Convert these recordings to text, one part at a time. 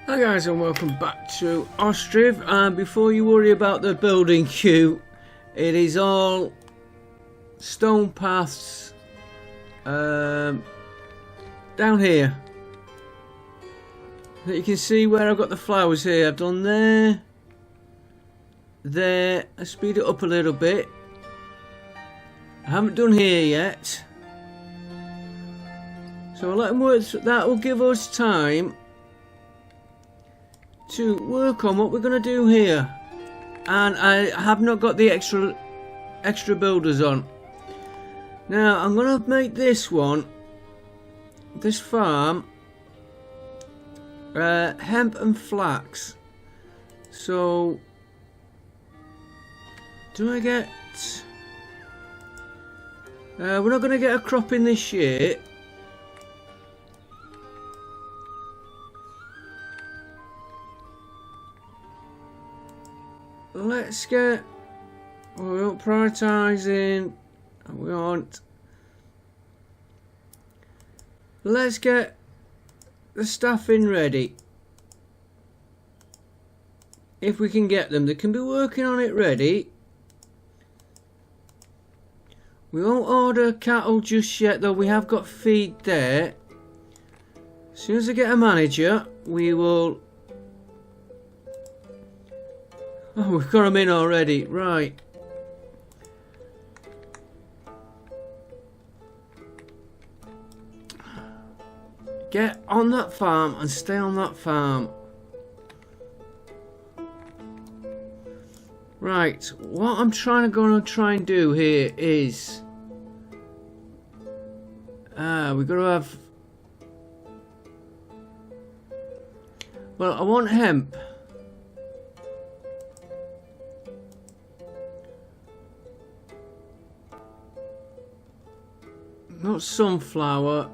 Hi guys, and welcome back to Ostriv. And before you worry about the building queue, it is all stone paths down here. You can see where I've got the flowers here. I've done there. I speed it up a little bit. I haven't done here yet, so I'll let them work. That will give us time to work on what we're going to do here. And I have not got the extra builders on. Now I'm going to make this farm hemp and flax. So do I get we're not going to get a crop in this year. Let's get, we're prioritising, let's get the staffing ready. If we can get them, they can be working on it ready. We won't order cattle just yet, though we have got feed there. As soon as I get a manager, we will. Oh, we've got them in already, right. Get on that farm and stay on that farm. Right, what I'm gonna try and do here is we've got to have, well, I want hemp. Not sunflower.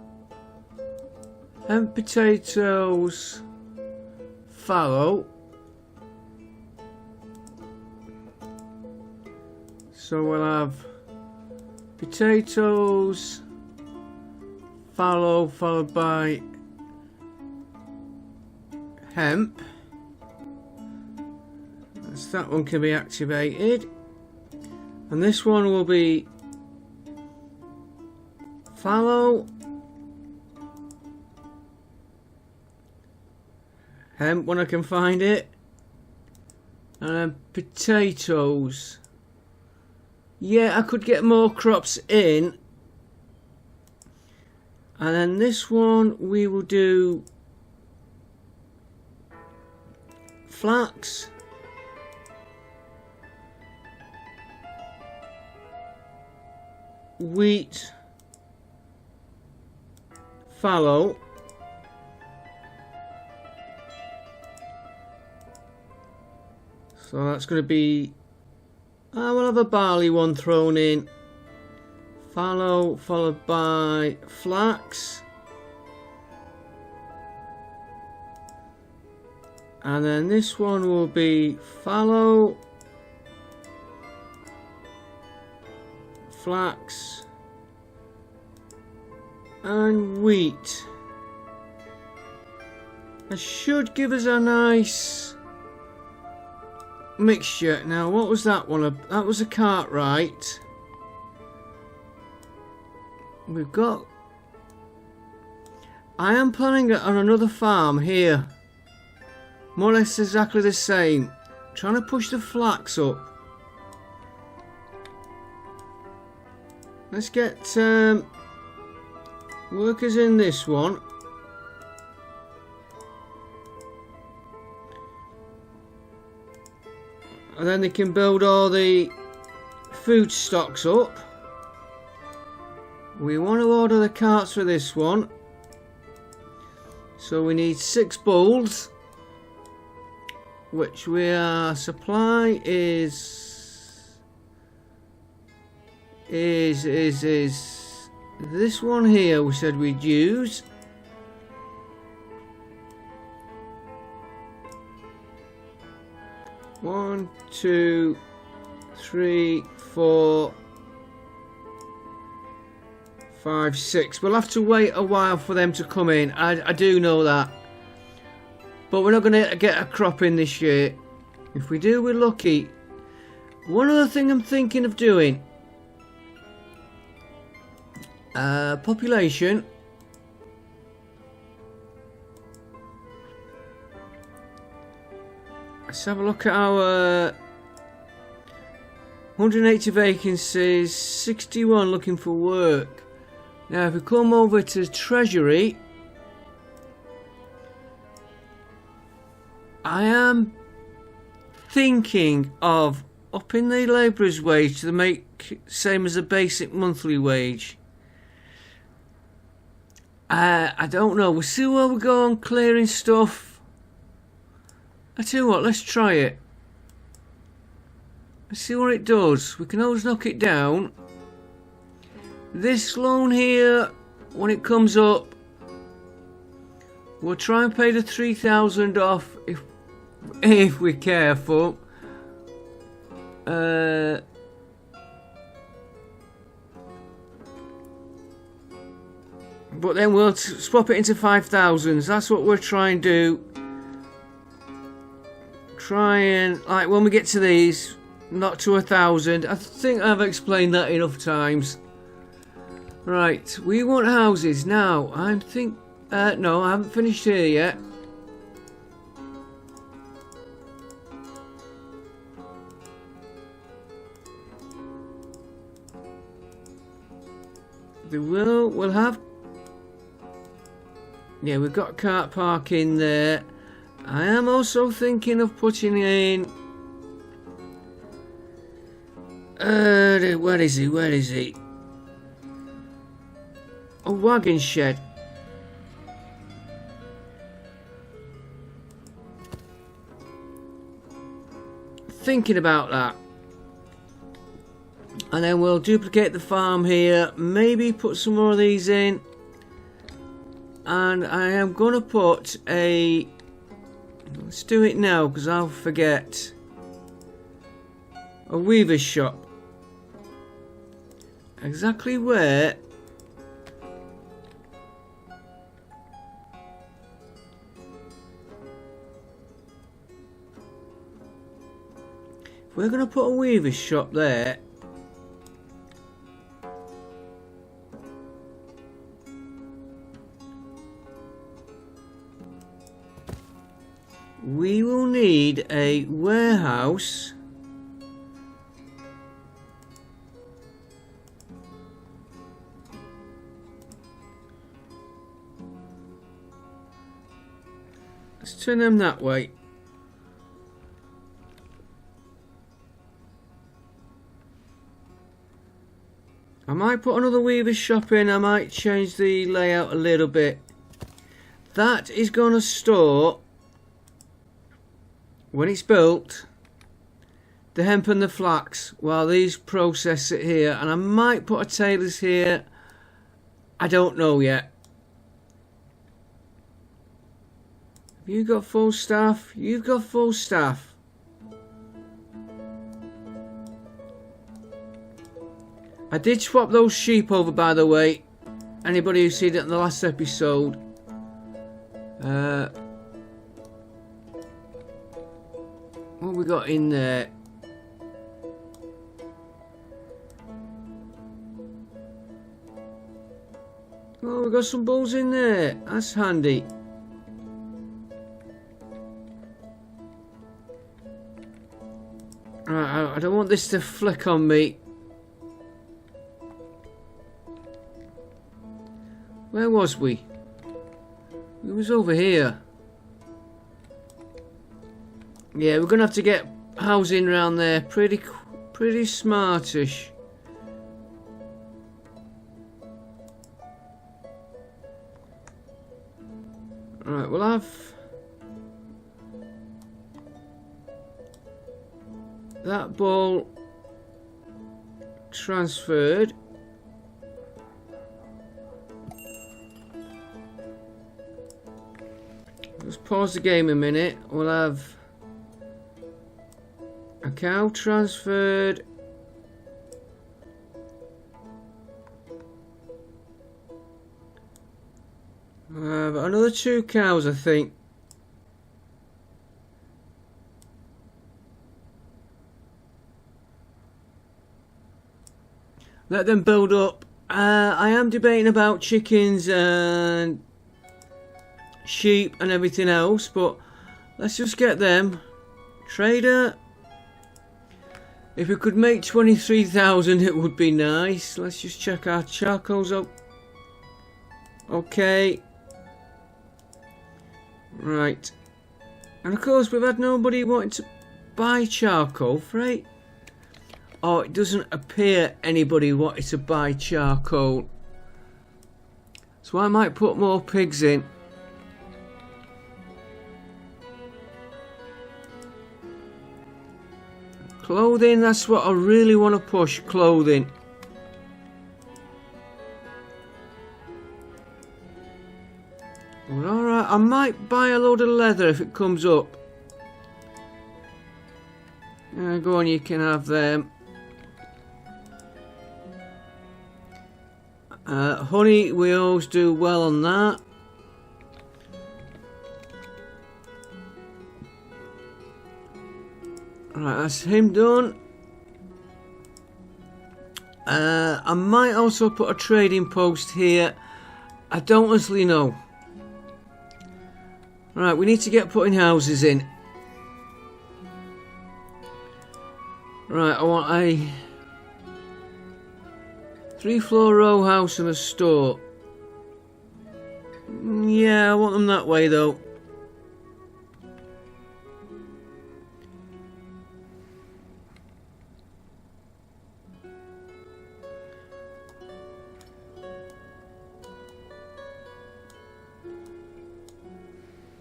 Hemp, potatoes, fallow. So we'll have potatoes, fallow, followed by hemp. So that one can be activated. And this one will be fallow, hemp when I can find it, and then potatoes. Yeah, I could get more crops in. And then this one we will do flax, wheat, fallow, so that's going to be, I will have a barley one thrown in, fallow followed by flax, and then this one will be fallow, flax, and wheat. That should give us a nice mixture. Now, what was that one? That was a Cartwright. We've got, I am planning on another farm here, more or less exactly the same, trying to push the flax up. Let's get workers in this one. And then they can build all the food stocks up. We want to order the carts for this one. So we need 6 bulls, which we are, supply is this one here we said we'd use. One, 2, 3, 4, 5, 6. We'll have to wait a while for them to come in. I do know that. but we're not going to get a crop in this year. If we do, we're lucky. One other thing I'm thinking of doing. Population. Let's have a look at our 180 vacancies, 61 looking for work. Now if we come over to Treasury, I am thinking of upping the labourer's wage to make same as a basic monthly wage. I don't know, we'll see where we go on clearing stuff. I tell you what, let's try it. Let's see what it does. We can always knock it down. This loan here, when it comes up, we'll try and pay the 3,000 off if we're careful. But then we'll swap it into 5,000s. That's what we're trying to do. Try and, like, when we get to these, not to 1,000. I think I've explained that enough times. Right, we want houses now. No, I haven't finished here yet. We'll have. Yeah, we've got car park in there. I am also thinking of putting in. Where is he? A wagon shed. Thinking about that. And then we'll duplicate the farm here. Maybe put some more of these in. And I am going to put a... Let's do it now because I'll forget. A weaver's shop. Exactly where... We're going to put a weaver's shop there. We will need a warehouse. Let's turn them that way. I might put another weaver's shop in. I might change the layout a little bit. That is going to store, when it's built, the hemp and the flax while these process it here. And I might put a tailor's here. I don't know yet. Have you got full staff? You've got full staff. I did swap those sheep over, by the way. Anybody who's seen it in the last episode. What we got in there? Oh, we got some bulls in there. That's handy. Right, I don't want this to flick on me. Where was we? We was over here. Yeah, we're gonna have to get housing around there. Pretty smartish. Right, we'll have that ball transferred. Let's pause the game a minute. We'll have a cow transferred. We'll have another 2 cows, I think. Let them build up. I am debating about chickens and sheep and everything else, but let's just get them. Trader, if we could make 23,000 it would be nice. Let's just check our charcoals up. Okay. Right. And of course we've had nobody wanting to buy charcoal, right? Oh, it doesn't appear anybody wanted to buy charcoal. So I might put more pigs in. Clothing, that's what I really want to push, clothing. Well, alright, I might buy a load of leather if it comes up. Go on, you can have them. Honey, we always do well on that. Right, that's him done. I might also put a trading post here. I don't honestly know. Right, we need to get putting houses in. Right, I want a 3-floor row house and a store. Yeah, I want them that way though.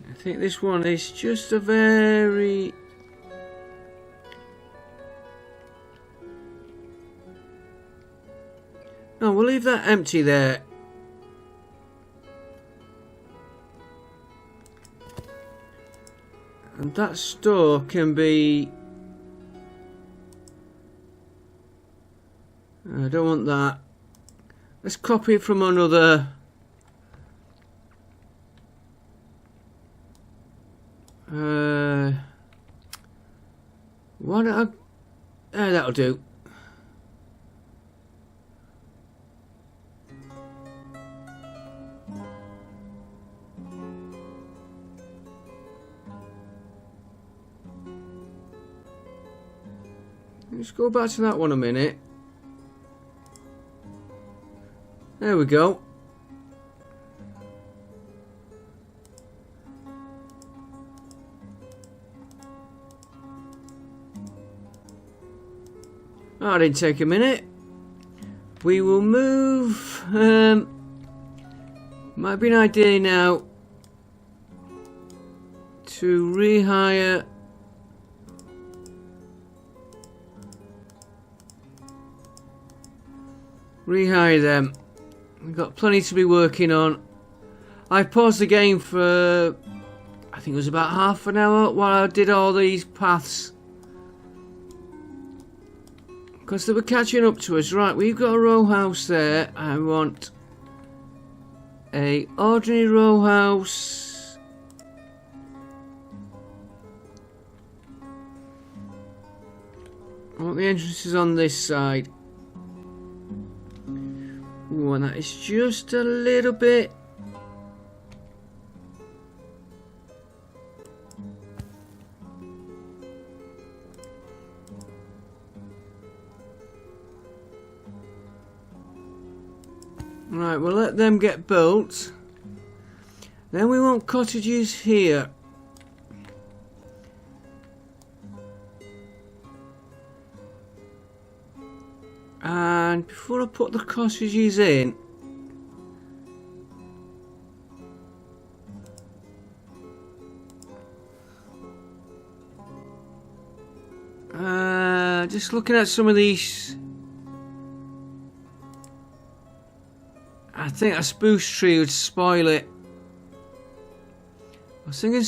I think this one is just a very... No, we'll leave that empty there. And that store can be... I don't want that. Let's copy it from another... Why don't I... that'll do. Let's go back to that one a minute. There we go. Oh, that didn't take a minute. We will move. Might be an idea now to rehire. Rehire them. We've got plenty to be working on. I paused the game for, I think it was about half an hour while I did all these paths. Because they were catching up to us. Right, we've got a row house there. I want a ordinary row house. I want the entrances on this side. Ooh, and that is just a little bit. Right, we'll let them get built. Then we want cottages here. And before I put the cottages in, just looking at some of these, I think a spruce tree would spoil it. I was thinking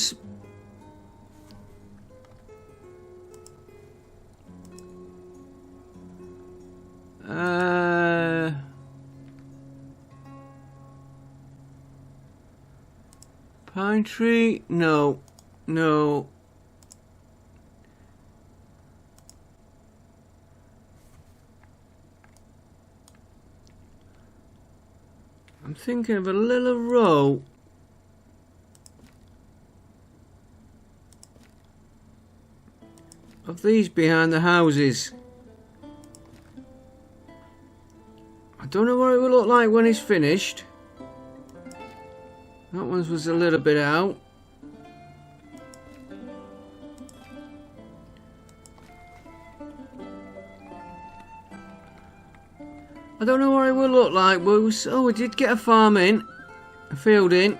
pine tree? No. No. I'm thinking of a little row of these behind the houses. I don't know what it will look like when it's finished. That one was a little bit out. I don't know what it will look like, but we did get a farm in, a field in.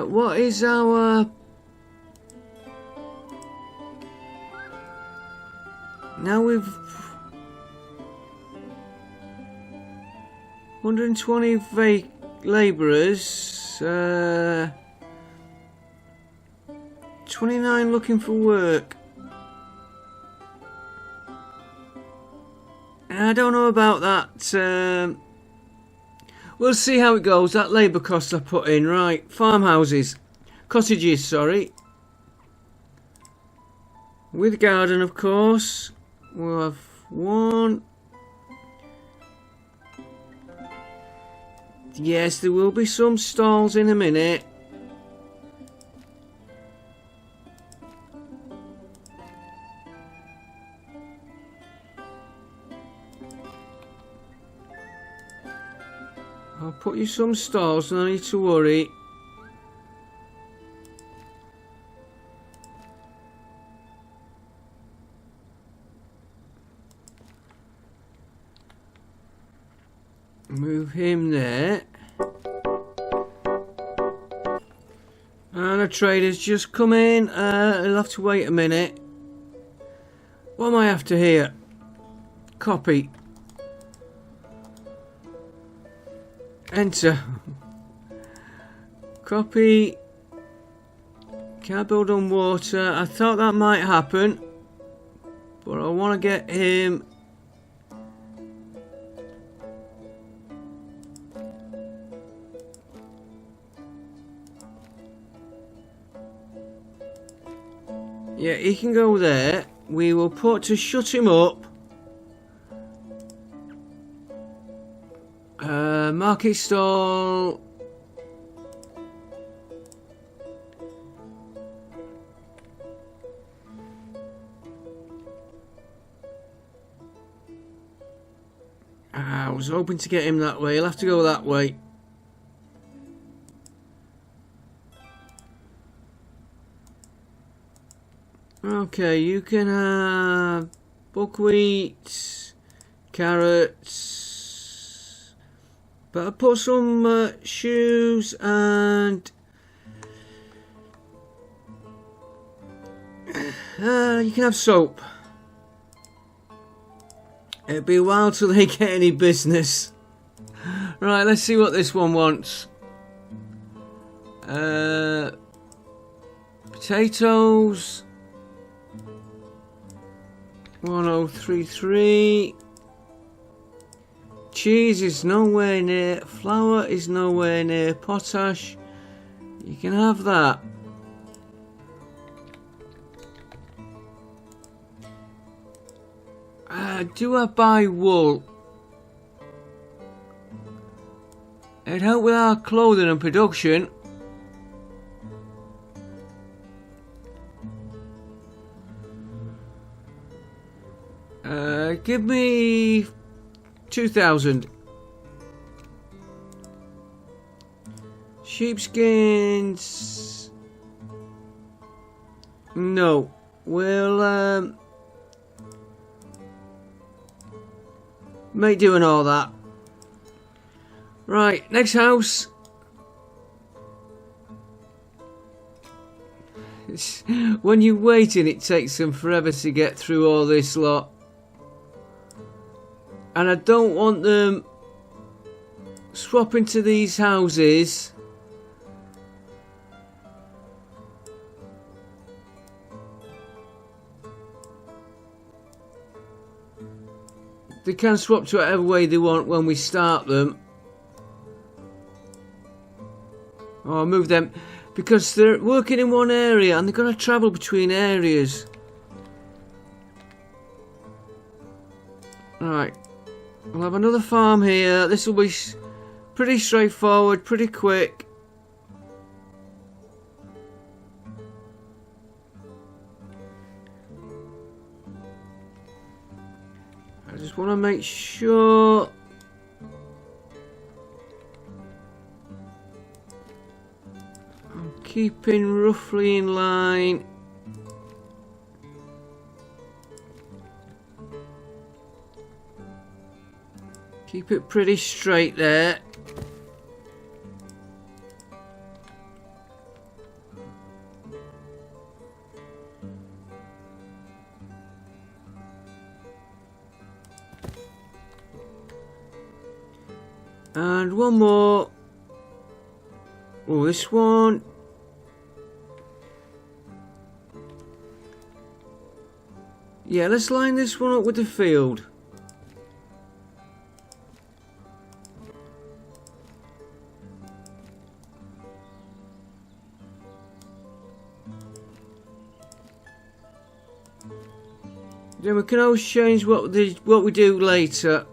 What is our... Now we've 120 labourers, 29 looking for work. I don't know about that. We'll see how it goes. That labour cost I put in. Right, farmhouses. Cottages, sorry. With garden, of course. We'll have one. Yes, there will be some stalls in a minute. I'll put you some stalls, no need to worry. Move him there. And a trader's just come in. He'll have to wait a minute. What am I after here? Copy. Enter. Copy. Can't build on water. I thought that might happen, but I want to get him. Yeah, he can go there. We will put to shut him up. Market stall. I was hoping to get him that way. He'll have to go that way. Okay, you can have buckwheat, carrots, but I'll put some shoes and you can have soap. It'll be a while till they get any business. Right, let's see what this one wants. Potatoes. 1033. Cheese is nowhere near. Flour is nowhere near. Potash. You can have that. Do I buy wool? It'd help with our clothing and production. Give me 2,000. Sheepskins. No. We'll make doing all that. Right, next house. When you're waiting, it takes them forever to get through all this lot. And I don't want them swapping to these houses. They can swap to whatever way they want when we start them. Oh, I'll move them. because they're working in one area and they've got to travel between areas. Right, we'll have another farm here. This will be pretty straightforward, pretty quick. I just want to make sure I'm keeping roughly in line. Keep it pretty straight there. And one more. Oh, this one. Yeah, let's line this one up with the field. Then we can always change what we do later.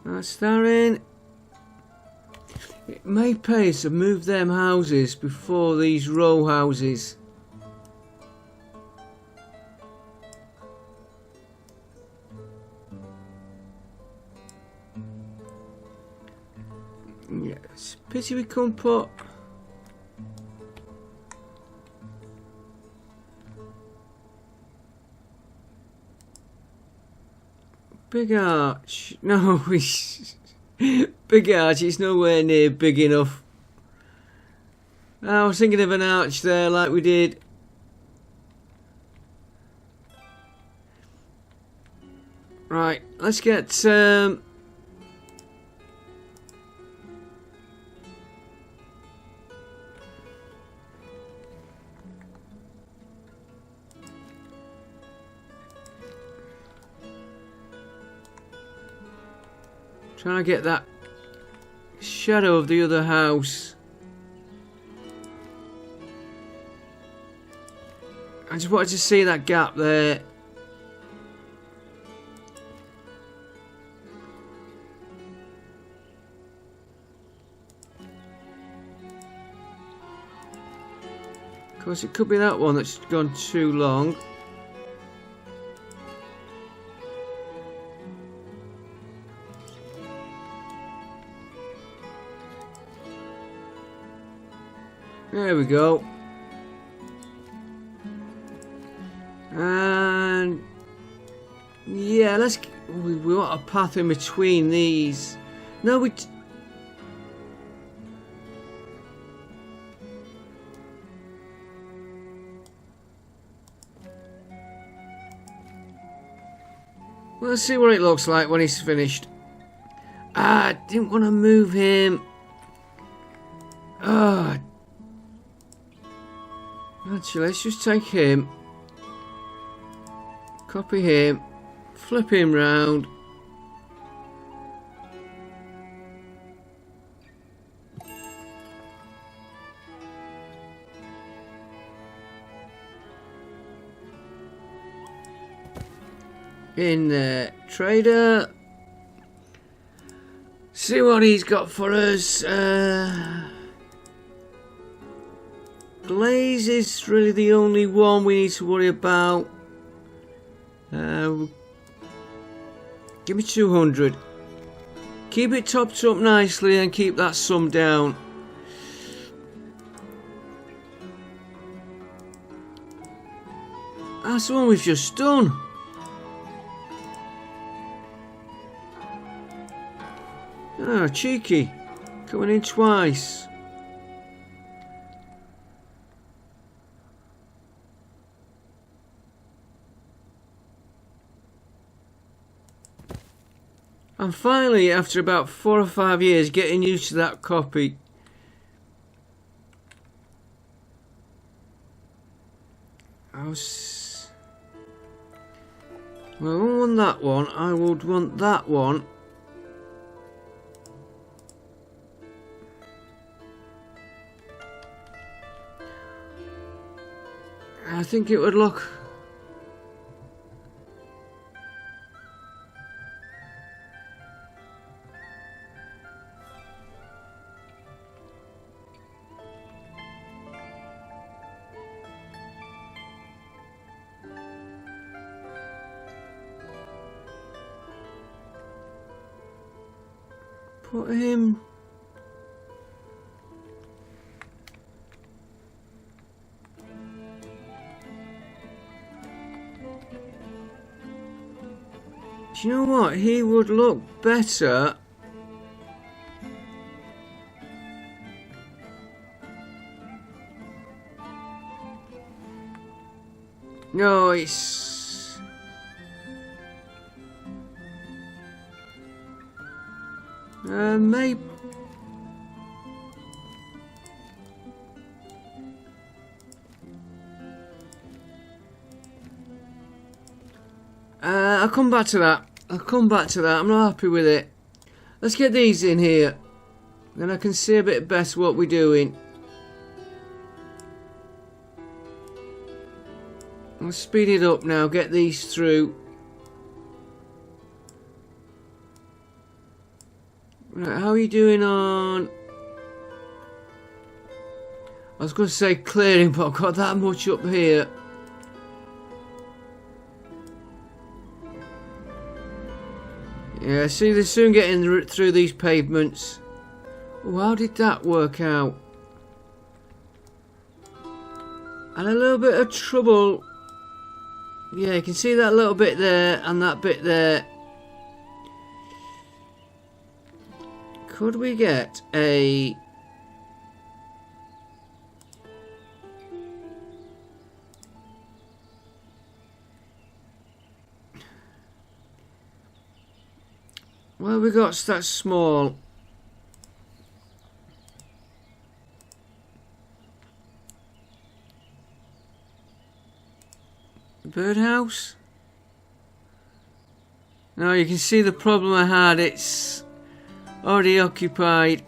That's that in. It may pay us to move them houses before these row houses. Yeah, it's a pity we couldn't put. Big arch. No, big arch is nowhere near big enough. I was thinking of an arch there like we did. Right, let's get trying to get that shadow of the other house. I just wanted to see that gap there. Of course, it could be that one that's gone too long. There we go. And yeah, we want a path in between these. No, let's see what it looks like when he's finished. I didn't want to move him. Actually, let's just take him, copy him, flip him round. In there, trader. See what he's got for us. Glaze is really the only one we need to worry about. Give me 200. Keep it topped up nicely and keep that sum down. That's the one we've just done. Ah, cheeky. Coming in twice. And finally, after about 4 or 5 years, getting used to that copy. Well, I won't want that one. I would want that one. I think it would look... Put him... Do you know what? He would look better. No, it's... maybe... I'll come back to that. I'm not happy with it. Let's get these in here. Then I can see a bit better what we're doing. I'll speed it up now. Get these through. Right, how are you doing on... I was going to say clearing, but I've got that much up here. Yeah, see, they're soon getting through these pavements. Oh, how did that work out? And a little bit of trouble. Yeah, you can see that little bit there and that bit there. Could we get a... Well, we got that small. Birdhouse? Now you can see the problem I had. It's already occupied.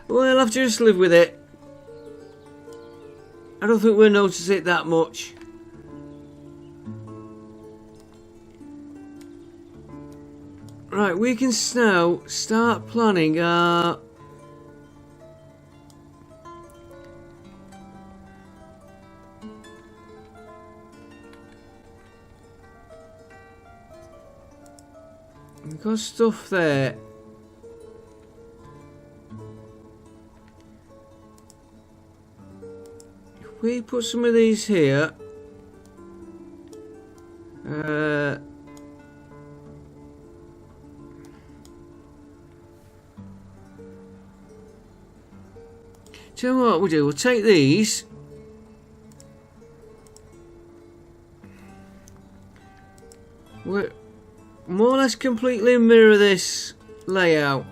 Well, I'll have to just live with it. I don't think we'll notice it that much. Right, we can now start planning our... We've got stuff there. If we put some of these here... Do you know what we'll do? We'll take these. We'll more or less completely mirror this layout.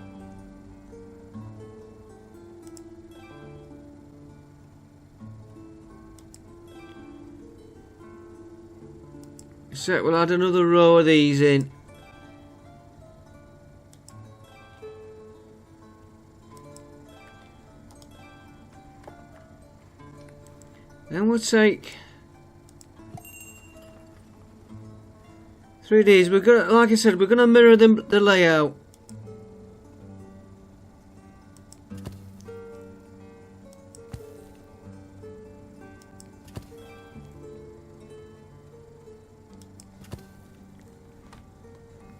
So we'll add another row of these in. Then we'll take 3Ds. We're gonna, like I said, we're gonna mirror the layout.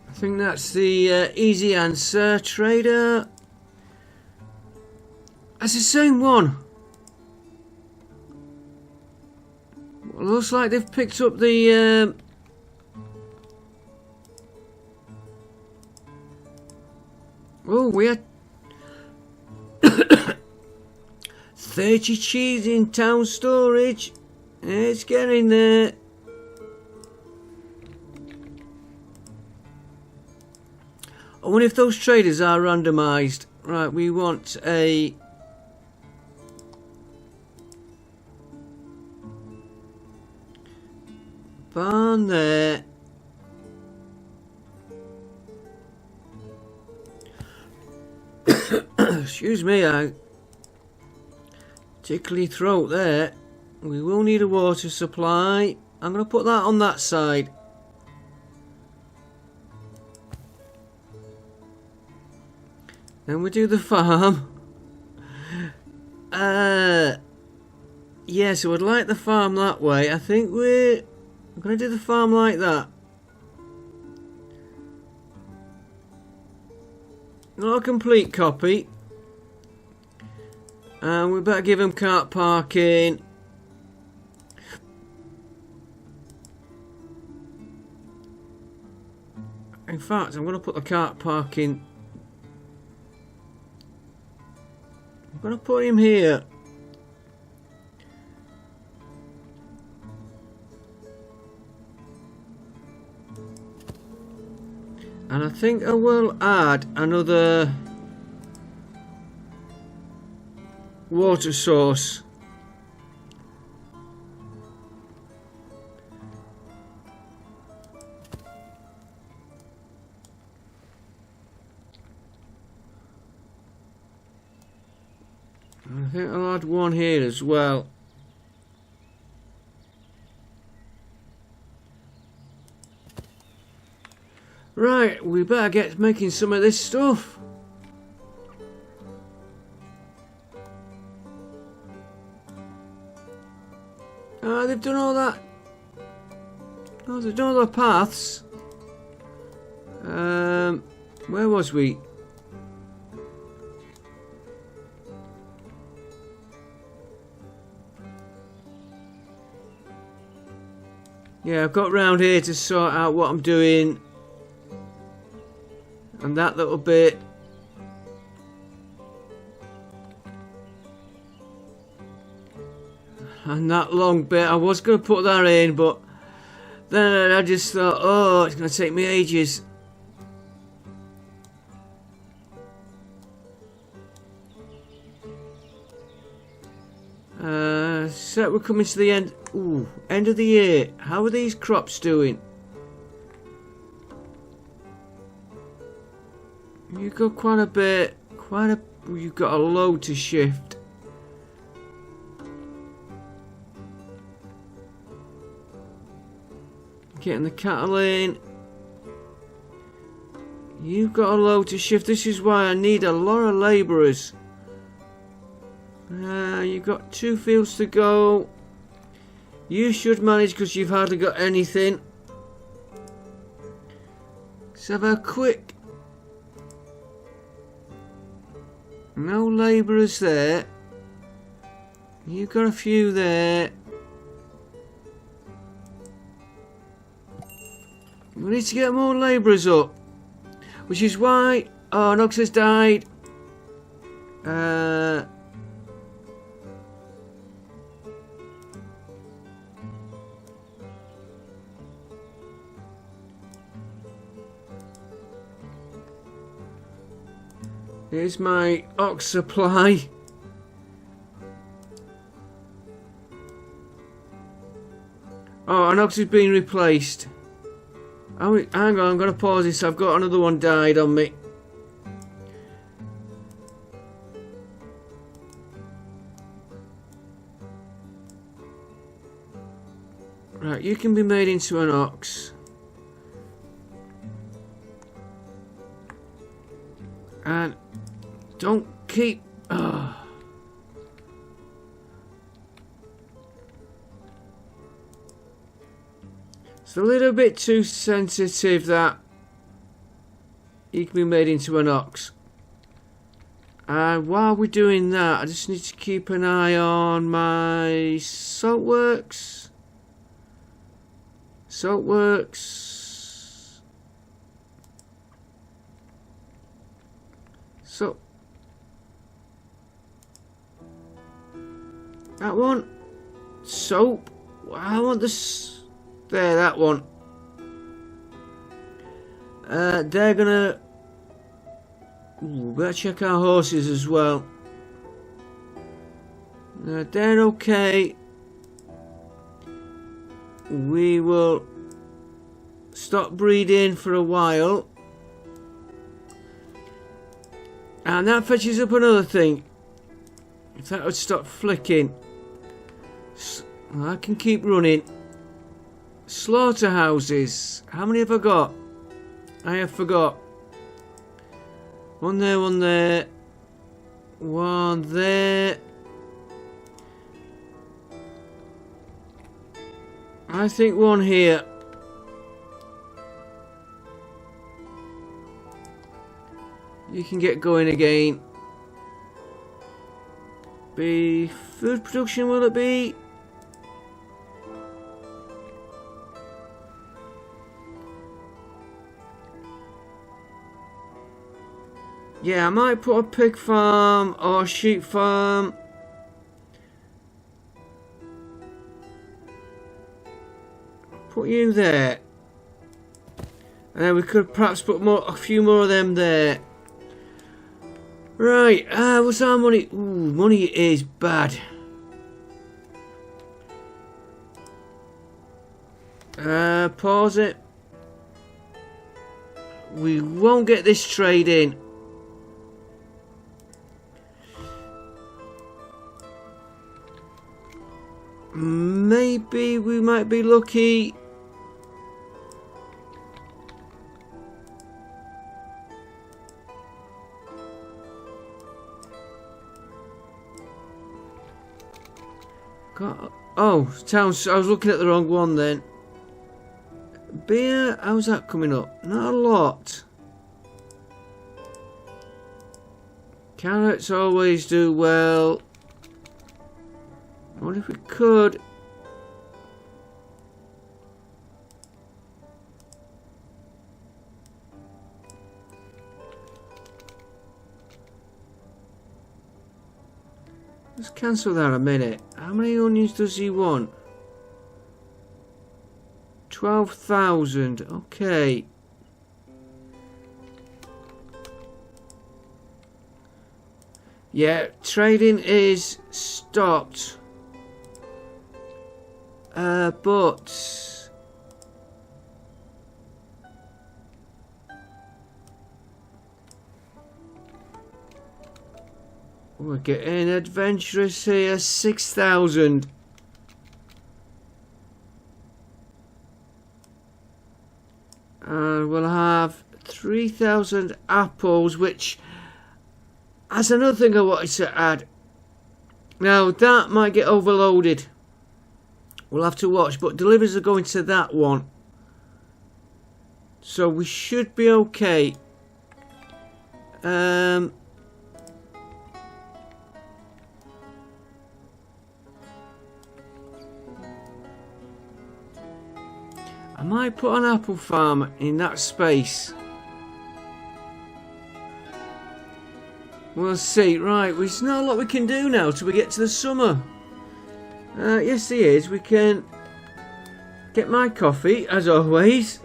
I think that's the easy answer, trader. That's the same one. Looks like they've picked up the oh, we had 30 cheese in town storage. It's getting there. I wonder if those traders are randomised. Right, we want a barn there. Excuse me, tickly throat there. We will need a water supply. I'm going to put that on that side. Then we do the farm. Yeah, so I'd like the farm that way. I think we're going to do the farm like that. Not a complete copy. And we better give them cart parking. In fact, I'm going to put the cart parking. I'm going to put him here. And I think I will add another water source. And I think I'll add one here as well. Right, we better get making some of this stuff. They've done all that. Oh, they've done all the paths. Where was we? Yeah, I've got round here to sort out what I'm doing. And that little bit. And that long bit. I was going to put that in, but then I just thought, oh, it's going to take me ages. So we're coming to the end. Ooh, end of the year. How are these crops doing? You've got quite a bit, you've got a load to shift. Getting the cattle in. You've got a load to shift. This is why I need a lot of labourers. You've got 2 fields to go. You should manage because you've hardly got anything. Let's have a quick. No labourers there. You've got a few there. We need to get more labourers up. Which is why... Oh, Nox has died. Here's my ox supply. Oh, an ox has been replaced. Oh, hang on, I'm going to pause this. I've got another one died on me. Right, you can be made into an ox. And don't keep... Oh. It's a little bit too sensitive that you can be made into an ox. And while we're doing that, I just need to keep an eye on my saltworks. Saltworks. So that one. Soap. I want this. There, that one. They're gonna... Ooh, better check our horses as well. They're okay. We will stop breeding for a while. And that fetches up another thing. If that would stop flicking. I can keep running. Slaughterhouses. How many have I got? I have forgot. One there, one there. One there. I think one here. You can get going again. Be food production, will it be? Yeah, I might put a pig farm or a sheep farm. Put you there. And then we could perhaps put a few more of them there. Right, what's our money? Ooh, money is bad. Pause it. We won't get this trade in. Maybe we might be lucky. Oh, towns. I was looking at the wrong one then. Beer, how's that coming up? Not a lot. Carrots always do well. What if we could? Let's cancel that a minute. How many onions does he want? 12,000. Okay. Yeah, trading is stopped. But we're getting adventurous here. 6,000. And we'll have 3,000 apples, which, that's another thing I wanted to add. Now that might get overloaded. We'll have to watch, but deliveries are going to that one. So we should be okay. I might put an apple farm in that space. We'll see. Right, there's not a lot we can do now till we get to the summer. Yes, there is. We can get my coffee, as always.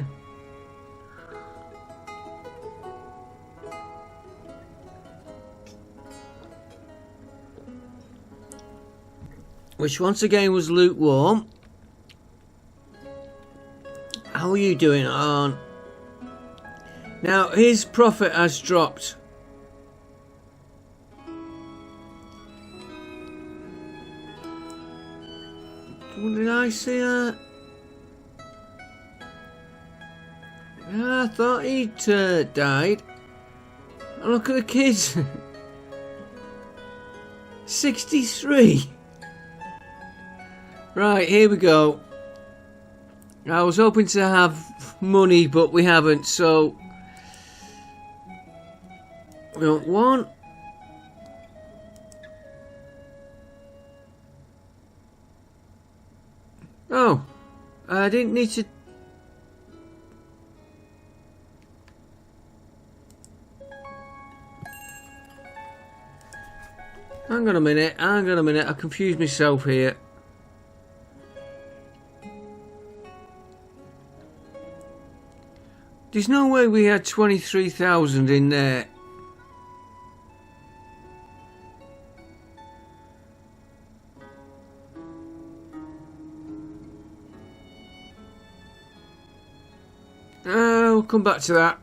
Which once again was lukewarm. How are you doing on? Now, his profit has dropped. Did I see that? Yeah, I thought he'd died. Oh, look at the kids. 63. Right, here we go. I was hoping to have money, but we haven't, so we want one. Oh, I didn't need to. Hang on a minute, I confused myself here. There's no way we had 23,000 in there. We'll come back to that.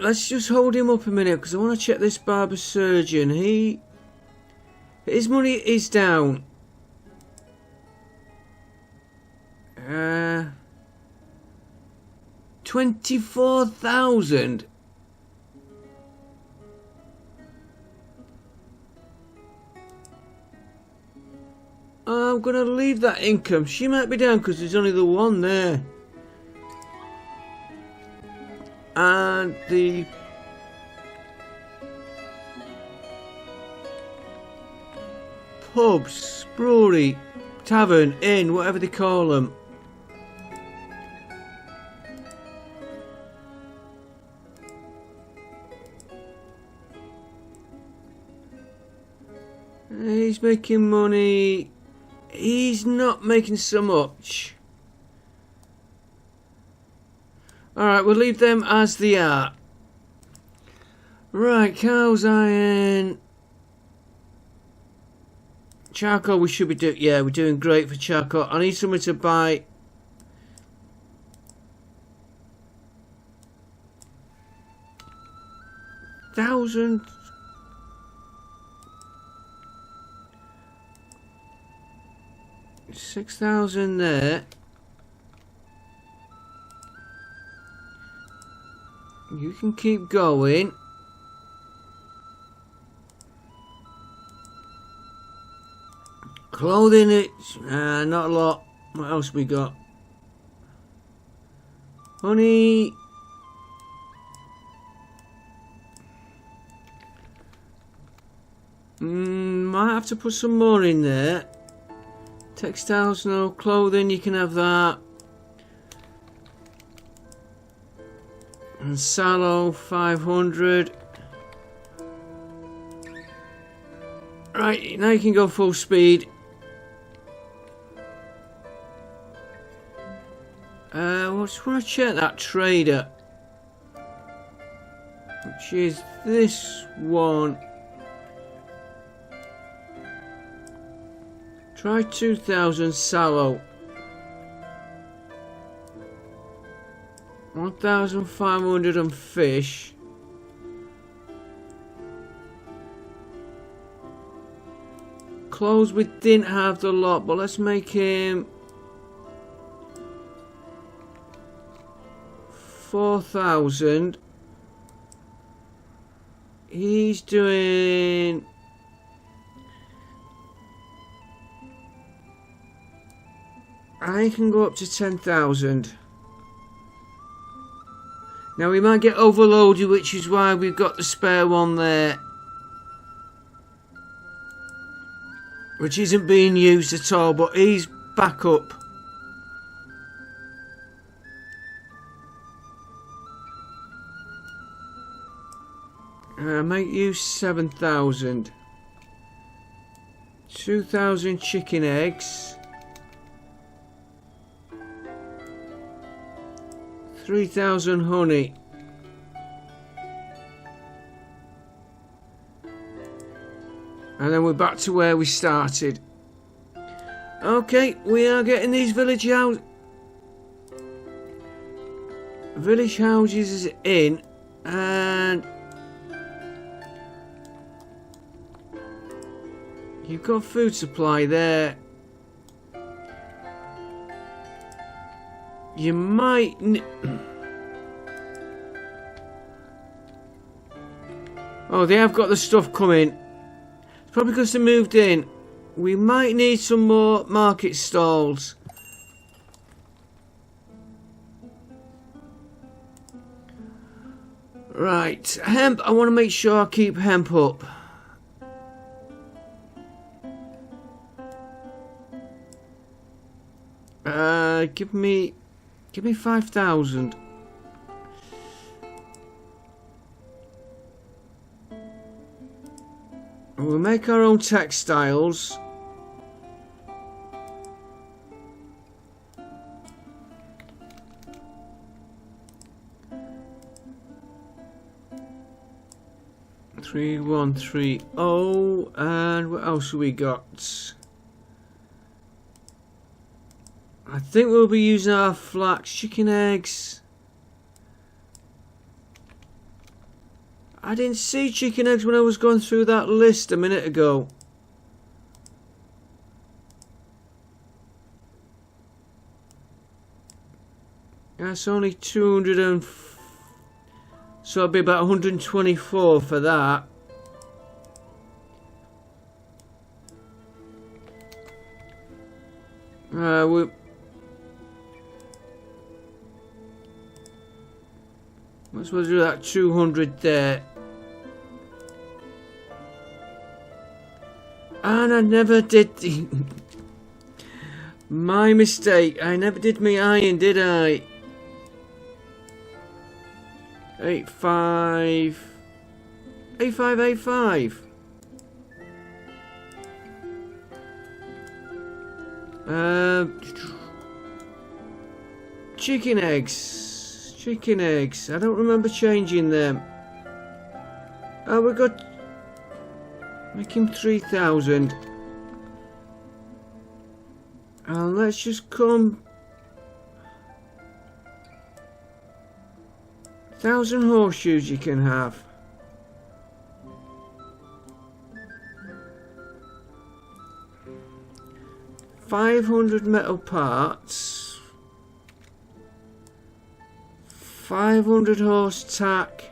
Let's just hold him up a minute because I want to check this barber surgeon. His money is down. 24,000. I'm gonna leave that income. She might be down because there's only the one there. And the pubs, brewery, tavern, inn, whatever they call them. He's making money. He's not making so much. Alright, we'll leave them as they are. Right, cows, iron. Charcoal we should be doing. Yeah, we're doing great for charcoal. I need someone to buy. Thousand. 6,000 there. You can keep going. Clothing, it's not a lot. What else we got? Honey. Might have to put some more in there. Textiles, no. Clothing, you can have that. And sallow, 500. Right, now you can go full speed. Just want to check that trader, which is this one. Try 2,000 sallow. 1,500 on fish. Clothes we didn't have the lot, but let's make him 4,000. He's doing. I can go up to 10,000. Now we might get overloaded, which is why we've got the spare one there, which isn't being used at all, but he's back up. Make use 7,000. 2,000 chicken eggs. 3,000 honey. And then we're back to where we started. Okay, we are getting these village houses in, and you've got food supply there. You might. Oh, they have got the stuff coming. It's probably because they moved in. We might need some more market stalls. Right, hemp. I want to make sure I keep hemp up. Give me 5,000. We'll make our own textiles. Three, 1, 3, 0, and what else have we got? I think we'll be using our flax, chicken eggs. I didn't see chicken eggs when I was going through that list a minute ago. That's only 200 and... So it'll be about 124 for that. We're supposed to do that 200 there. And I never did the... My mistake. I never did my iron, did I? 85... 8585. Chicken eggs. Chicken eggs. I don't remember changing them. Oh, we got... Make him 3,000. And let's just come... 1,000 horseshoes you can have. $500 metal parts. 500 horse tack.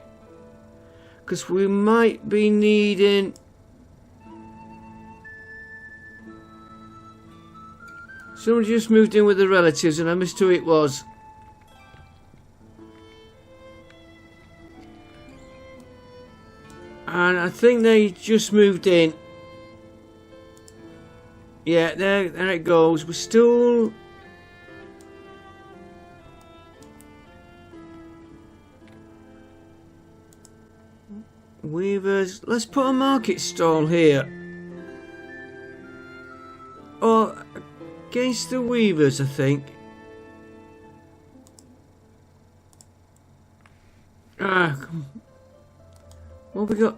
Because we might be needing... Someone just moved in with the relatives and I missed who it was. And I think they just moved in. Yeah, there it goes. We're still... Weavers. Let's put a market stall here. Or against the weavers, I think. What we got?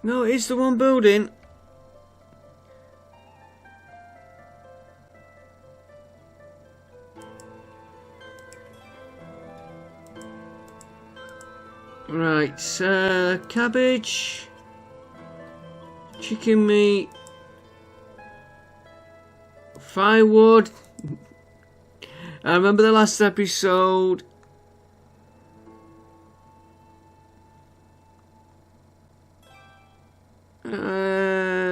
No, it's the one building. Right, cabbage, chicken meat, firewood. I remember the last episode.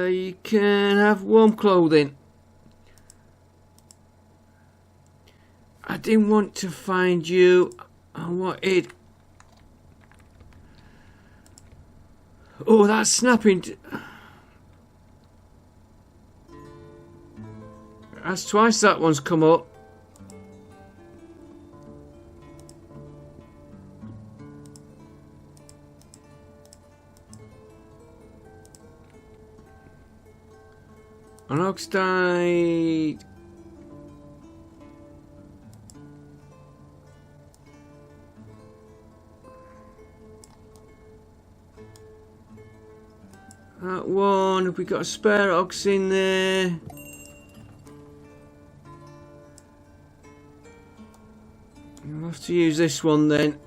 You can have warm clothing. I didn't want to find you. I wanted... Oh, that's snapping. That's twice that one's come up. An ox died. That one, have we got a spare ox in there? I'll have to use this one then.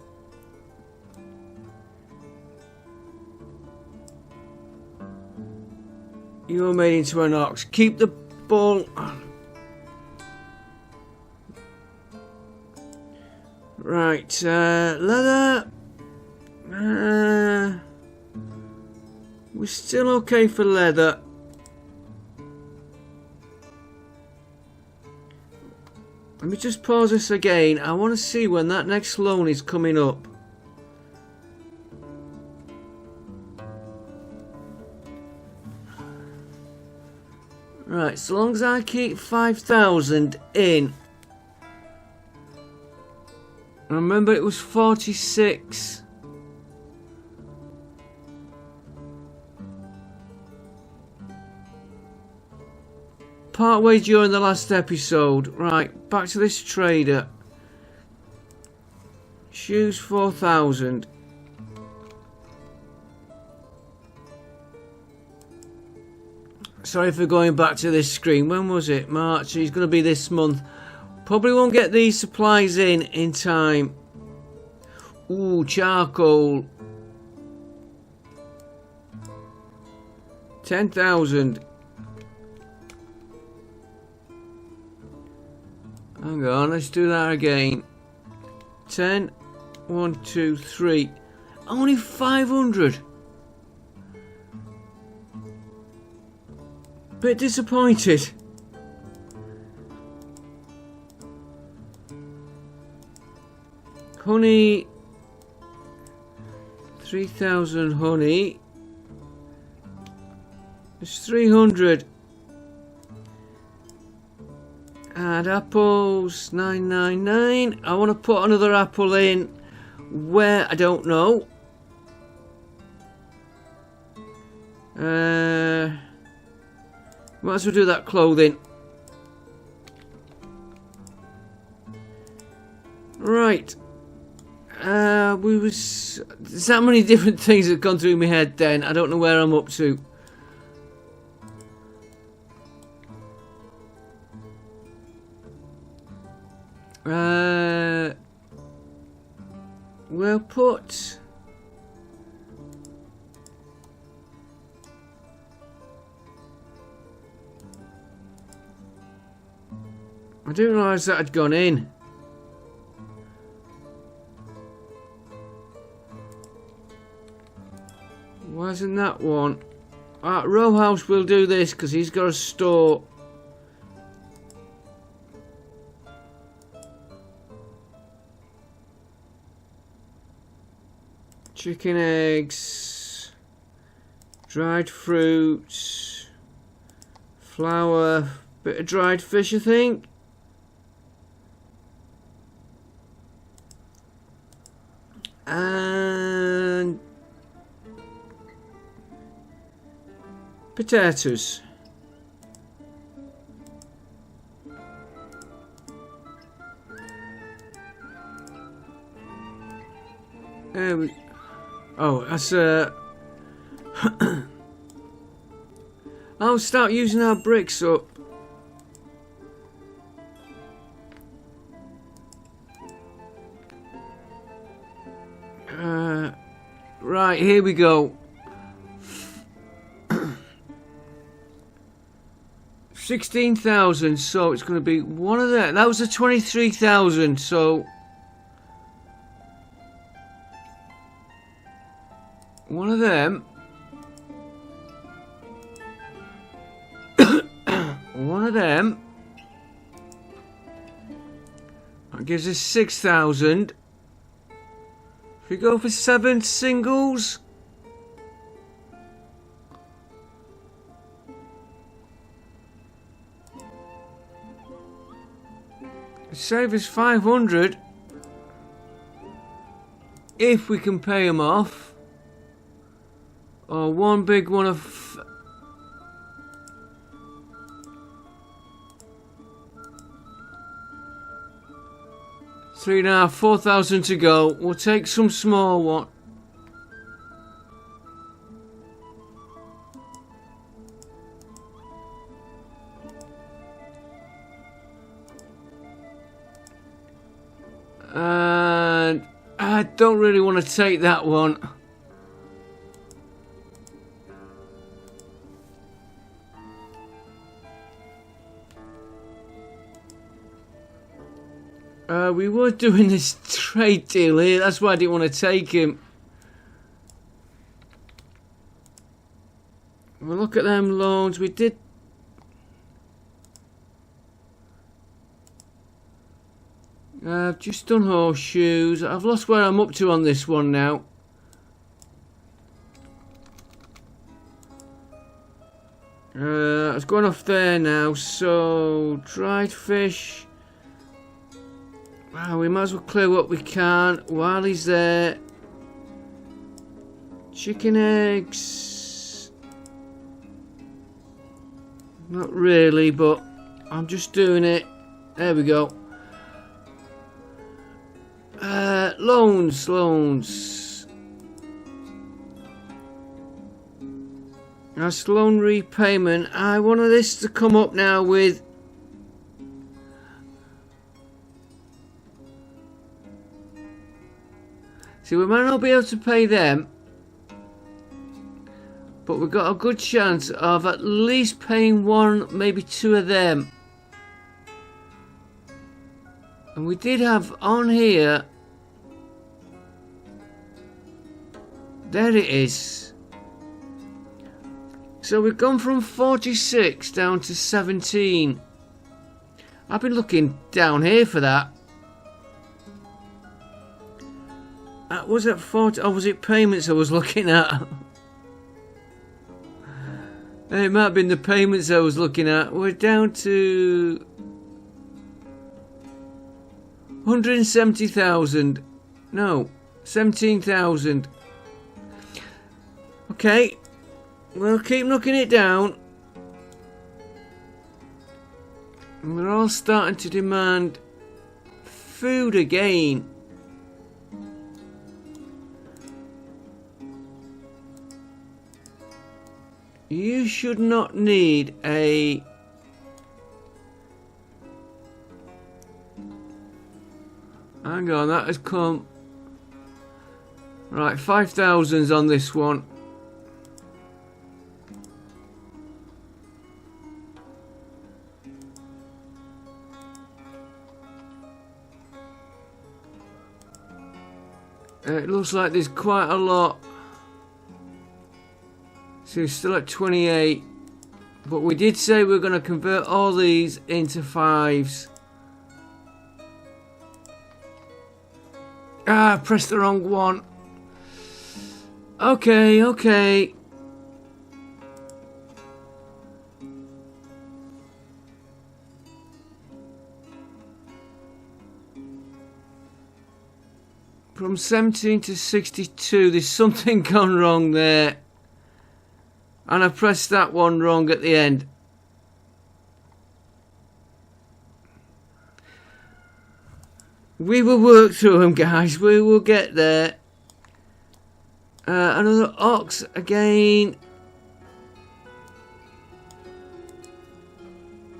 You're made into an ox. Keep the ball. Right, leather. We're still okay for leather. Let me just pause this again. I want to see when that next loan is coming up. Right, so long as I keep 5,000 in. Remember it was 46. Partway during the last episode. Right, back to this trader. Shoes 4,000. Sorry for going back to this screen. When was it? March. He's going to be this month. Probably won't get these supplies in time. Ooh, charcoal. 10,000. Hang on, let's do that again. 10, 1, 2, 3. Only 500. Bit disappointed. Honey. 3,000 honey. It's 300. And apples, 999. I want to put another apple in where I don't know. Might as well do that clothing. Right. There's that many different things that have gone through my head then. I don't know where I'm up to. We'll put... I didn't realise that had gone in. Why isn't that one? Row House will do this because he's got a store. Chicken eggs, dried fruits, flour, bit of dried fish, I think. And potatoes. Oh, that's I'll start using our bricks up. Right, here we go. 16,000, so it's going to be one of them. That was a 23,000, so one of them. One of them. That gives us 6,000. If we go for 7 singles. Save us 500 if we can pay them off. Or one big one of 3.5, 4,000 to go. We'll take some small one. And I don't really want to take that one. We were doing this trade deal here, that's why I didn't want to take him. We'll look at them loans. We did... I've just done horseshoes. I've lost where I'm up to on this one now. It's going off there now, so... dried fish... Wow, we might as well clear what we can while he's there. Chicken eggs. Not really, but I'm just doing it. There we go. Loans. That's loan repayment. I wanted this to come up now with... See, we might not be able to pay them, but we've got a good chance of at least paying one, maybe two of them. And we did have on here. There it is. So we've gone from 46 down to 17. I've been looking down here for that. Was it 40? Or was it payments I was looking at? It might have been the payments I was looking at. We're down to 170,000. No, 17,000. Okay, we'll keep knocking it down. We're all starting to demand food again. You should not need a... Hang on, that has come... Right, 5,000's on this one. It looks like there's quite a lot. So we're still at 28. But we did say we're going to convert all these into 5s. Ah, I pressed the wrong one. Okay, okay. From 17 to 62, there's something gone wrong there. And I pressed that one wrong at the end. We will work through them, guys. We will get there. Another ox again.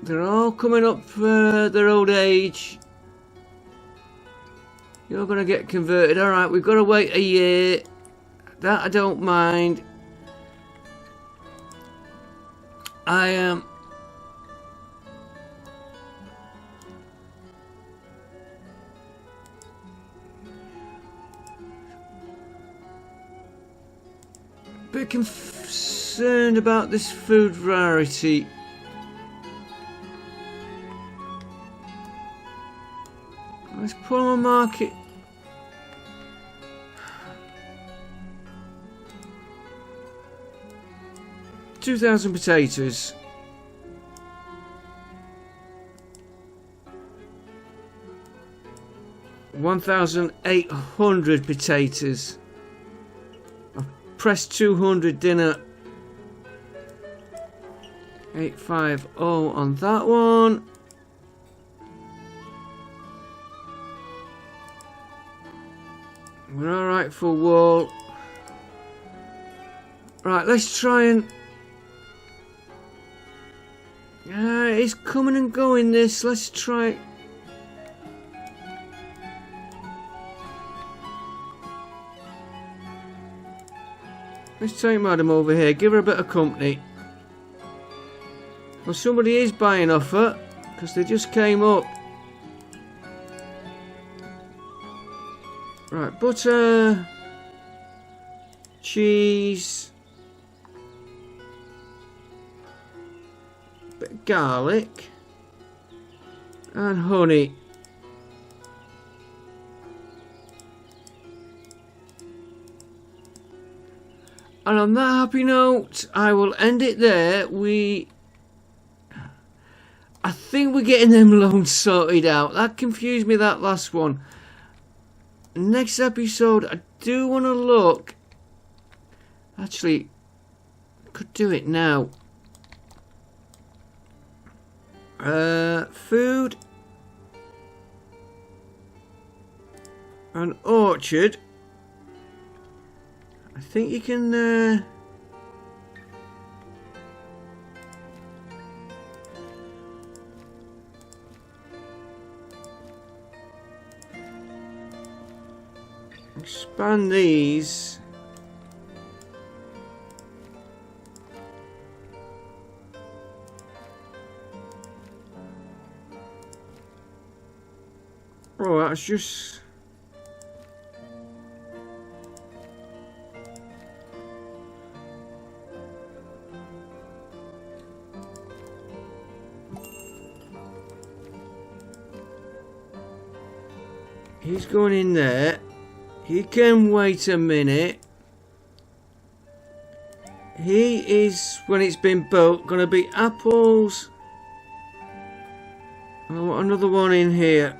They're all coming up for their old age. You're going to get converted. Alright, we've got to wait a year. That I don't mind. I am... a bit concerned about this food rarity. Let's put on a market. $2,000 potatoes. $1,800 potatoes. I've pressed 200 dinner. 850 on that one. We're alright for wool. Right, let's try and... it's coming and going this. Let's try... Let's take Madam over here. Give her a bit of company. Well, somebody is buying off her. Because they just came up. Right, butter, cheese, bit of garlic, and honey. And on that happy note, I will end it there. I think we're getting them loans sorted out. That confused me, that last one. Next episode, I do want to look. Actually, I could do it now. Food. An orchard. I think you can... expand these. Oh, that's just... He's going in there. He can wait a minute. He is, when it's been built, going to be apples. I want another one in here.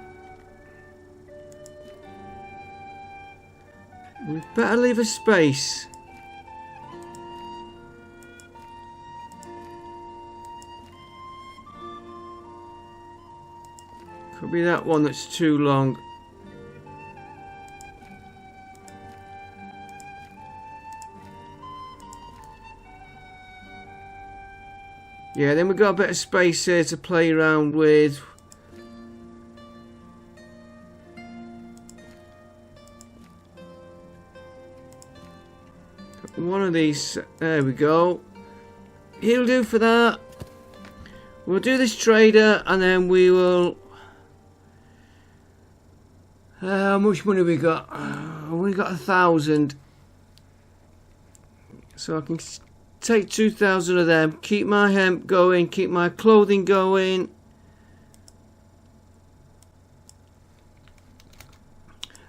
We better leave a space. Could be that one that's too long. Yeah, then we've got a bit of space here to play around with. One of these, there we go. He'll do for that. We'll do this trader and then we will... how much money we got? I've only got 1,000. So I can take 2,000 of them, keep my hemp going, keep my clothing going.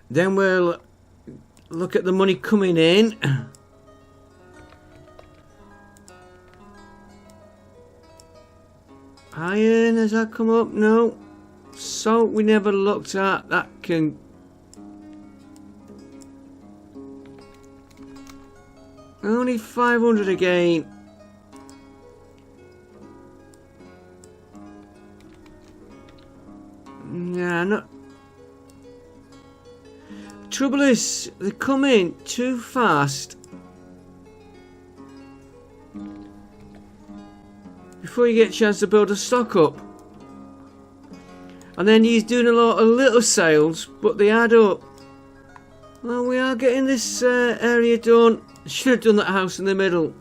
Then we'll look at the money coming in. Iron, has that come up? No. Salt we never looked at. That can... Only 500 again. Nah, not... Trouble is, they come in too fast. Before you get a chance to build a stock up. And then he's doing a lot of little sales, but they add up. Well, we are getting this area done. Should have done that house in the middle.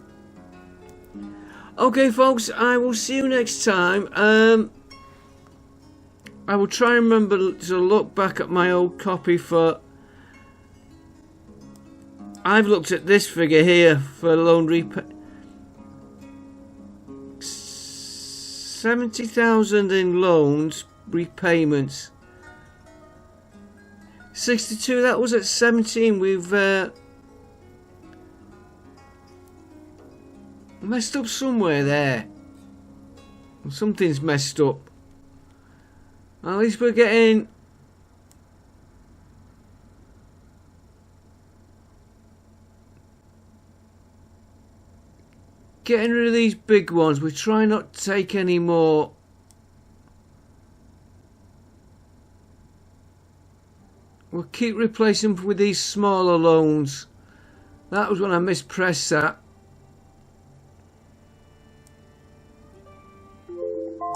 Okay, folks, I will see you next time. I will try and remember to look back at my old copy for... I've looked at this figure here for loan repay. 70,000 in loans, repayments. 62, that was at 17. We've messed up somewhere there. Something's messed up. At least we're getting... Getting rid of these big ones. We try not to take any more. We'll keep replacing them with these smaller loans. That was when I mispressed that.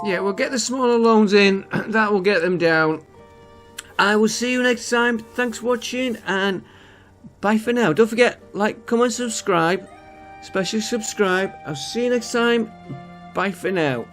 Yeah, we'll get the smaller loans in. That will get them down. I will see you next time. Thanks for watching and bye for now. Don't forget, like, comment, subscribe. Especially subscribe. I'll see you next time. Bye for now.